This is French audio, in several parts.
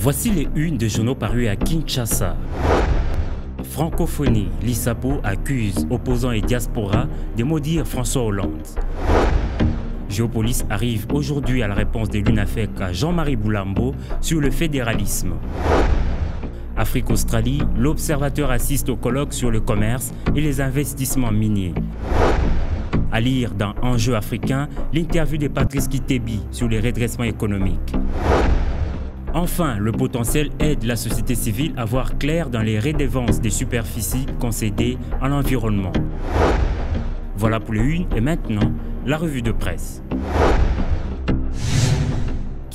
Voici les unes des journaux parus à Kinshasa. Francophonie, l'ISAPO accuse opposants et diaspora de maudire François Hollande. Géopolis arrive aujourd'hui à la réponse de l'UNAFEC à Jean-Marie Boulambo sur le fédéralisme. Afrique-Australie, l'observateur assiste au colloque sur le commerce et les investissements miniers. À lire dans Enjeux africains, l'interview de Patrice Kitebi sur les redressements économiques. Enfin, le potentiel aide la société civile à voir clair dans les redevances des superficies concédées à l'environnement. Voilà pour les unes et maintenant, la revue de presse.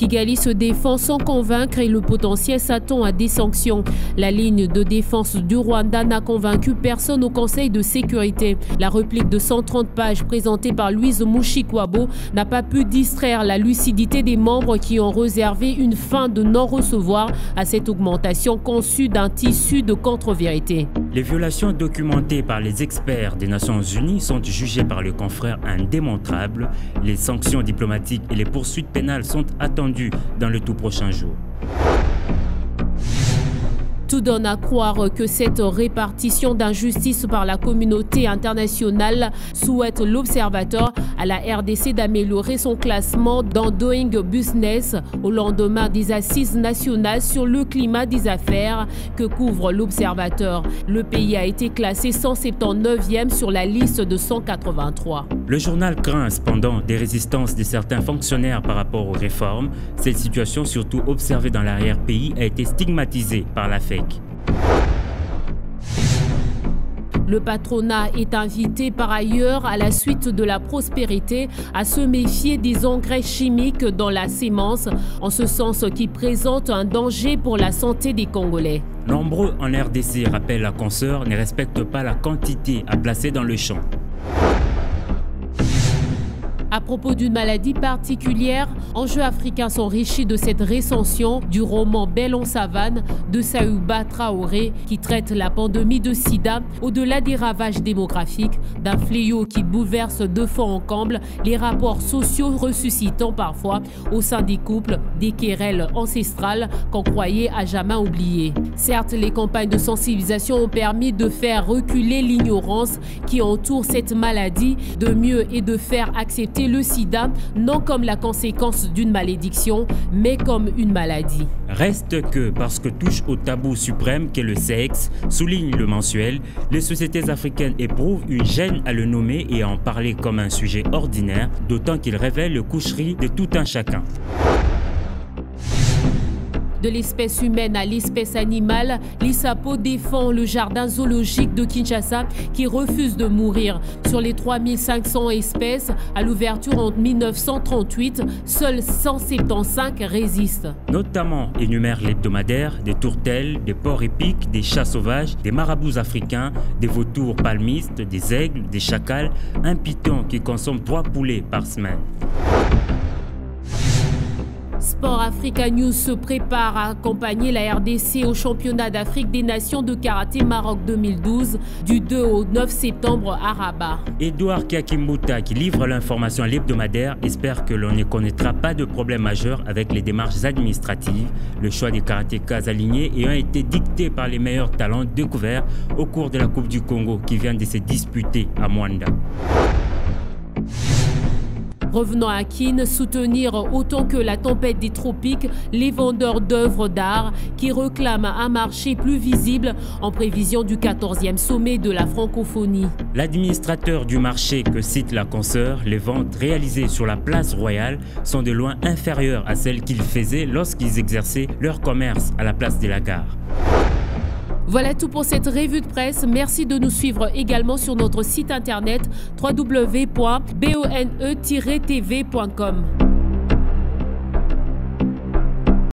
Kigali se défend sans convaincre et le potentiel s'attend à des sanctions. La ligne de défense du Rwanda n'a convaincu personne au Conseil de sécurité. La réplique de 130 pages présentée par Louise Mushikwabo n'a pas pu distraire la lucidité des membres qui ont réservé une fin de non-recevoir à cette augmentation conçue d'un tissu de contre-vérité. Les violations documentées par les experts des Nations Unies sont jugées par le confrère indémontrables. Les sanctions diplomatiques et les poursuites pénales sont attendues dans le tout prochain jour. Tout donne à croire que cette répartition d'injustice par la communauté internationale souhaite l'observateur à la RDC d'améliorer son classement dans Doing Business au lendemain des assises nationales sur le climat des affaires que couvre l'observateur. Le pays a été classé 179e sur la liste de 183. Le journal craint cependant des résistances de certains fonctionnaires par rapport aux réformes. Cette situation, surtout observée dans l'arrière-pays, a été stigmatisée par la FEC. Le patronat est invité par ailleurs à la suite de la prospérité à se méfier des engrais chimiques dans la sémence, en ce sens qui présentent un danger pour la santé des Congolais. Nombreux en RDC, rappellent la consoeur, ne respectent pas la quantité à placer dans le champ. À propos d'une maladie particulière, Enjeux africains s'enrichit de cette recension du roman Belle en savane de Saouba Traoré qui traite la pandémie de sida au-delà des ravages démographiques, d'un fléau qui bouleverse de fond en comble les rapports sociaux ressuscitant parfois au sein des couples des querelles ancestrales qu'on croyait à jamais oubliées. Certes, les campagnes de sensibilisation ont permis de faire reculer l'ignorance qui entoure cette maladie, de mieux et de faire accepter le sida, non comme la conséquence d'une malédiction, mais comme une maladie. Reste que, parce que touche au tabou suprême qu'est le sexe, souligne le mensuel, les sociétés africaines éprouvent une gêne à le nommer et à en parler comme un sujet ordinaire, d'autant qu'il révèle le coucherie de tout un chacun. De l'espèce humaine à l'espèce animale, l'ISAPO défend le jardin zoologique de Kinshasa qui refuse de mourir. Sur les 3500 espèces, à l'ouverture en 1938, seules 175 résistent. Notamment énumère l'hebdomadaire des tourtelles, des porcs épics, des chats sauvages, des marabouts africains, des vautours palmistes, des aigles, des chacals, un python qui consomme 3 poulets par semaine. Sport Africa News se prépare à accompagner la RDC au championnat d'Afrique des Nations de karaté Maroc 2012 du 2 au 9 septembre à Rabat. Edouard Kiakimbuta, qui livre l'information à l'hebdomadaire, espère que l'on ne connaîtra pas de problème majeur avec les démarches administratives. Le choix des karatékas alignés ayant été dicté par les meilleurs talents découverts au cours de la Coupe du Congo qui vient de se disputer à Mwanda. Revenons à Kin, soutenir autant que la tempête des tropiques les vendeurs d'œuvres d'art qui réclament un marché plus visible en prévision du 14e sommet de la francophonie. L'administrateur du marché que cite la consoeur, les ventes réalisées sur la place royale sont de loin inférieures à celles qu'ils faisaient lorsqu'ils exerçaient leur commerce à la place de la gare. Voilà tout pour cette revue de presse. Merci de nous suivre également sur notre site internet www.bone-tv.com.